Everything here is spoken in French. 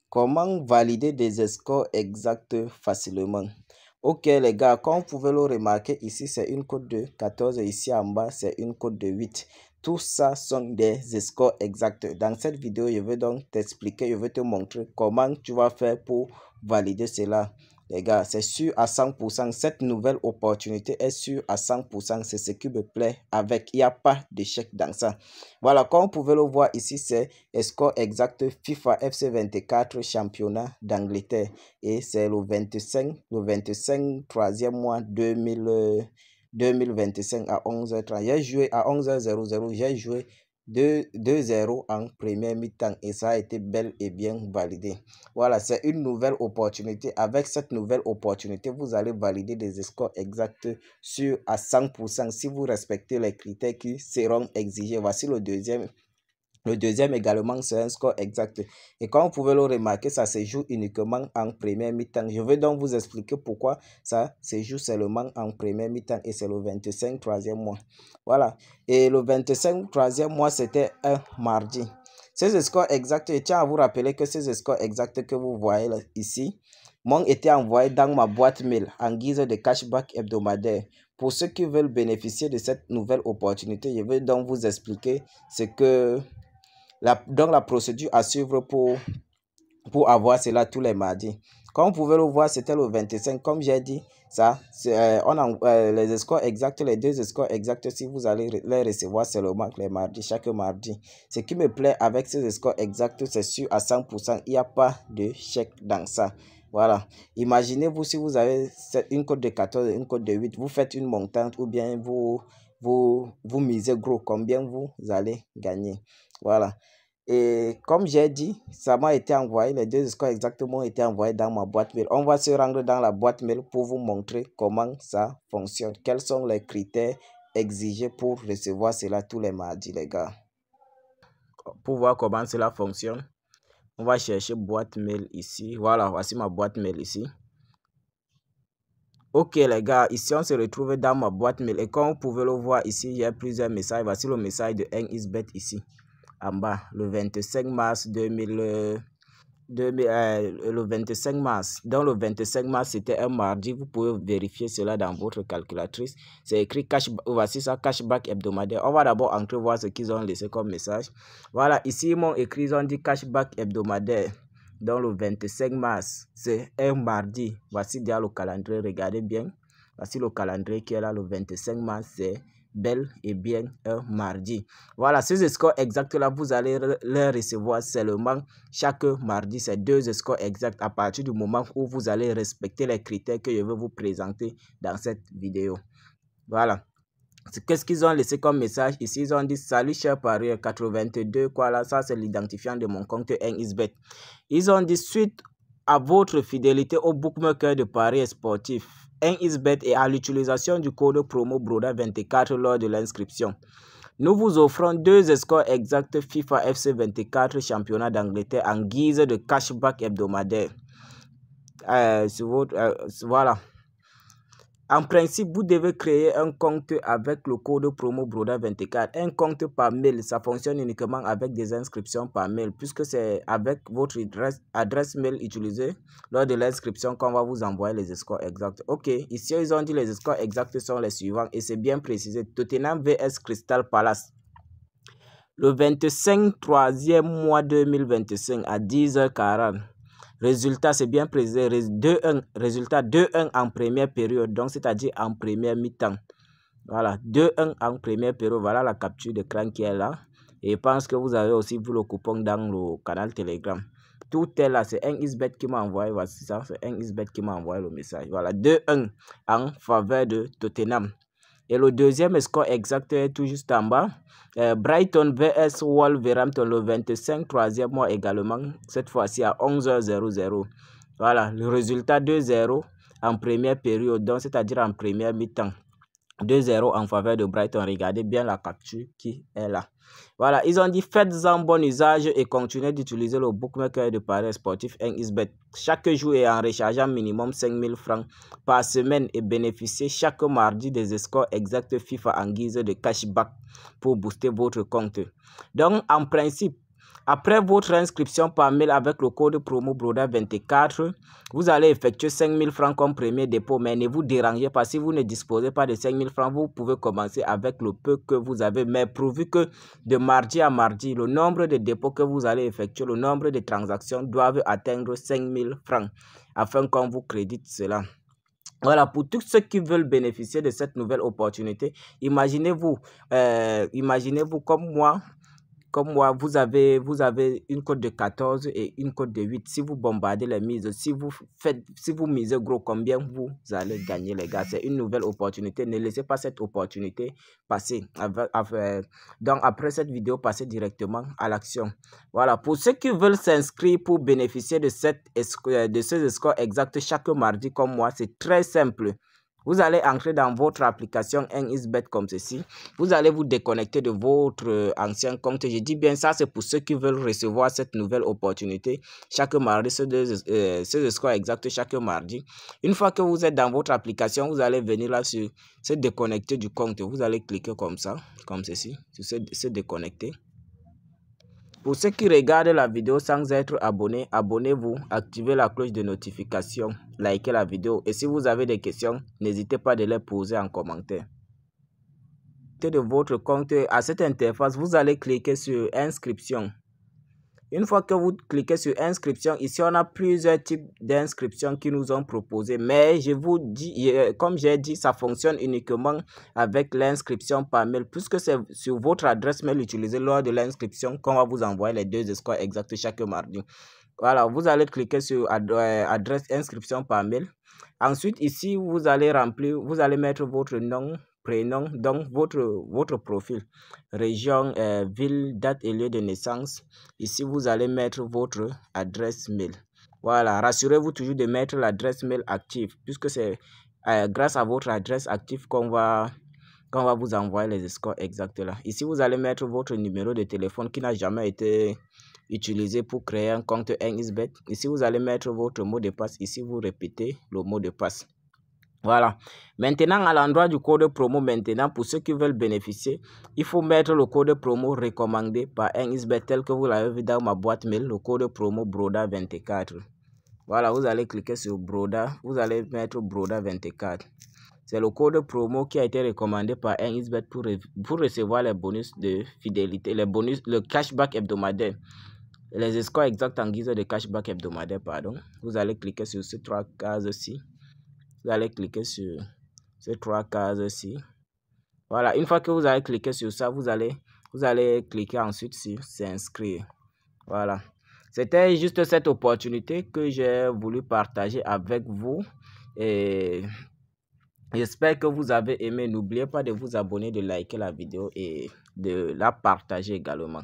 Comment valider des scores exacts facilement? Ok les gars, comme vous pouvez le remarquer, ici c'est une cote de 14 et ici en bas c'est une cote de 8. Tout ça sont des scores exacts. Dans cette vidéo, je vais donc t'expliquer, je vais te montrer comment tu vas faire pour valider cela. Les gars, c'est sûr à 100%, cette nouvelle opportunité est sûre à 100%, c'est ce qui me plaît avec, il n'y a pas d'échec dans ça. Voilà, comme vous pouvez le voir ici, c'est score exact FIFA FC 24 championnat d'Angleterre et c'est le 25 3e mois 2025 à 11h30. J'ai joué à 11h00, j'ai joué 2-0 en première mi-temps et ça a été bel et bien validé. Voilà, c'est une nouvelle opportunité. Avec cette nouvelle opportunité, vous allez valider des scores exacts sur à 100% si vous respectez les critères qui seront exigés. Voici le deuxième. Le deuxième également, c'est un score exact. Et comme vous pouvez le remarquer, ça se joue uniquement en première mi-temps. Je vais donc vous expliquer pourquoi ça se joue seulement en première mi-temps. Et c'est le 25 3e mois. Voilà. Et le 25 3e mois, c'était un mardi. Ces scores exacts, je tiens à vous rappeler que ces scores exacts que vous voyez là, ici, m'ont été envoyés dans ma boîte mail en guise de cashback hebdomadaire. Pour ceux qui veulent bénéficier de cette nouvelle opportunité, je vais donc vous expliquer ce que... la procédure à suivre pour avoir cela tous les mardis. Comme vous pouvez le voir, c'était le 25. Comme j'ai dit, ça, les scores exacts, les deux scores exacts, si vous allez les recevoir seulement les mardis, chaque mardi. Ce qui me plaît avec ces scores exacts, c'est sûr à 100%, il n'y a pas de chèque dans ça. Voilà. Imaginez-vous si vous avez une cote de 14 et une cote de 8, vous faites une montante ou bien vous misez gros, combien vous allez gagner. Voilà. Et comme j'ai dit, ça m'a été envoyé, les deux scores exactement ont été envoyés dans ma boîte mail. On va se rendre dans la boîte mail pour vous montrer comment ça fonctionne. Quels sont les critères exigés pour recevoir cela tous les mardis, les gars. Pour voir comment cela fonctionne, on va chercher boîte mail ici. Voilà, voici ma boîte mail ici. Ok les gars, ici on se retrouve dans ma boîte mail. Et comme vous pouvez le voir ici, il y a plusieurs messages. Voici le message de NXBet ici. En bas, le 25 mars 2000, le 25 mars. Donc le 25 mars, c'était un mardi. Vous pouvez vérifier cela dans votre calculatrice. C'est écrit voici ça, cashback hebdomadaire. On va d'abord entrevoir ce qu'ils ont laissé comme message. Voilà, ici ils m'ont écrit, ils ont dit cashback hebdomadaire. Donc le 25 mars, c'est un mardi. Voici déjà le calendrier, regardez bien. Voici le calendrier qui est là, le 25 mars, c'est bel et bien un mardi. Voilà, ces scores exacts là, vous allez les recevoir seulement chaque mardi. C'est deux scores exacts à partir du moment où vous allez respecter les critères que je vais vous présenter dans cette vidéo. Voilà. Qu'est-ce qu'ils ont laissé comme message ici? Ils ont dit salut cher parieur 82, quoi là, ça c'est l'identifiant de mon compte NXBet. Ils ont dit suite à votre fidélité au bookmaker de paris sportifs NXBet et à l'utilisation du code promo BRODA24 lors de l'inscription. Nous vous offrons deux scores exacts FIFA FC 24 championnat d'Angleterre en guise de cashback hebdomadaire. Voilà. En principe, vous devez créer un compte avec le code promo BRODA24. Un compte par mail, ça fonctionne uniquement avec des inscriptions par mail, puisque c'est avec votre adresse mail utilisée lors de l'inscription qu'on va vous envoyer les scores exacts. Ok, ici ils ont dit les scores exacts sont les suivants et c'est bien précisé. Tottenham vs Crystal Palace. Le 25 3e mois 2025 à 10h40. Résultat, c'est bien précisé, 2-1, résultat 2-1 en première période, donc c'est-à-dire en première mi-temps. Voilà, 2-1 en première période, voilà la capture d'écran qui est là. Et je pense que vous avez aussi vu le coupon dans le canal Telegram. Tout est là, c'est NXBet qui m'a envoyé, voici ça, c'est NXBet qui m'a envoyé le message. Voilà, 2-1 en faveur de Tottenham. Et le deuxième score exact est tout juste en bas. Brighton vs Wolverhampton le 25 3e mois également, cette fois-ci à 11h00. Voilà, le résultat 2-0 en première période, donc c'est-à-dire en première mi-temps. 2-0 en faveur de Brighton. Regardez bien la capture qui est là. Voilà, ils ont dit faites-en bon usage et continuez d'utiliser le bookmaker de paris sportif NXBet chaque jour et en rechargeant minimum 5000 francs par semaine et bénéficiez chaque mardi des scores exacts FIFA en guise de cashback pour booster votre compte. Donc, en principe, Après votre inscription par mail avec le code promo BRODA24, vous allez effectuer 5 000 francs comme premier dépôt. Mais ne vous dérangez pas, si vous ne disposez pas de 5 000 francs, vous pouvez commencer avec le peu que vous avez. Mais pourvu que de mardi à mardi, le nombre de dépôts que vous allez effectuer, le nombre de transactions doivent atteindre 5 000 francs afin qu'on vous crédite cela. Voilà, pour tous ceux qui veulent bénéficier de cette nouvelle opportunité, imaginez-vous comme moi, vous avez une cote de 14 et une cote de 8. Si vous bombardez les mises, si vous misez gros, combien vous allez gagner, les gars? C'est une nouvelle opportunité. Ne laissez pas cette opportunité passer. Donc, après cette vidéo, passez directement à l'action. Voilà, pour ceux qui veulent s'inscrire pour bénéficier de ces scores exacts chaque mardi comme moi, c'est très simple. Vous allez entrer dans votre application 1xBet comme ceci. Vous allez vous déconnecter de votre ancien compte. Je dis bien ça, c'est pour ceux qui veulent recevoir cette nouvelle opportunité chaque mardi, ce scores exact chaque mardi. Une fois que vous êtes dans votre application, vous allez venir là sur se déconnecter du compte. Vous allez cliquer comme ça, comme ceci, sur se déconnecter. Pour ceux qui regardent la vidéo sans être abonnés, abonnez-vous, activez la cloche de notification, likez la vidéo et si vous avez des questions, n'hésitez pas de les poser en commentaire. De votre compte, à cette interface, vous allez cliquer sur inscription. Une fois que vous cliquez sur inscription, ici on a plusieurs types d'inscriptions qui nous ont proposés. Mais je vous dis, comme j'ai dit, ça fonctionne uniquement avec l'inscription par mail. Puisque c'est sur votre adresse mail utilisée lors de l'inscription qu'on va vous envoyer les 2 scores exacts chaque mardi. Voilà, vous allez cliquer sur adresse inscription par mail. Ensuite, ici, vous allez remplir, vous allez mettre votre nom, prénom, donc votre profil, région, ville, date et lieu de naissance. Ici, vous allez mettre votre adresse mail. Voilà, rassurez-vous toujours de mettre l'adresse mail active, puisque c'est grâce à votre adresse active qu'on va vous envoyer les scores exacts là. Ici, vous allez mettre votre numéro de téléphone qui n'a jamais été utilisé pour créer un compte 1xBet. Ici, vous allez mettre votre mot de passe. Ici, vous répétez le mot de passe. Voilà. Maintenant, à l'endroit du code promo, maintenant, pour ceux qui veulent bénéficier, il faut mettre le code promo recommandé par 1xBet tel que vous l'avez vu dans ma boîte mail, le code promo BRODA24. Voilà, vous allez cliquer sur BRODA, vous allez mettre BRODA24. C'est le code promo qui a été recommandé par 1xBet pour recevoir les bonus de fidélité, le cashback hebdomadaire. Les scores exacts en guise de cashback hebdomadaire, pardon. Vous allez cliquer sur ces 3 cases-ci. Vous allez cliquer sur ces 3 cases-ci. Voilà, une fois que vous avez cliqué sur ça, vous allez cliquer ensuite sur s'inscrire. Voilà. C'était juste cette opportunité que j'ai voulu partager avec vous. Et j'espère que vous avez aimé. N'oubliez pas de vous abonner, de liker la vidéo et de la partager également.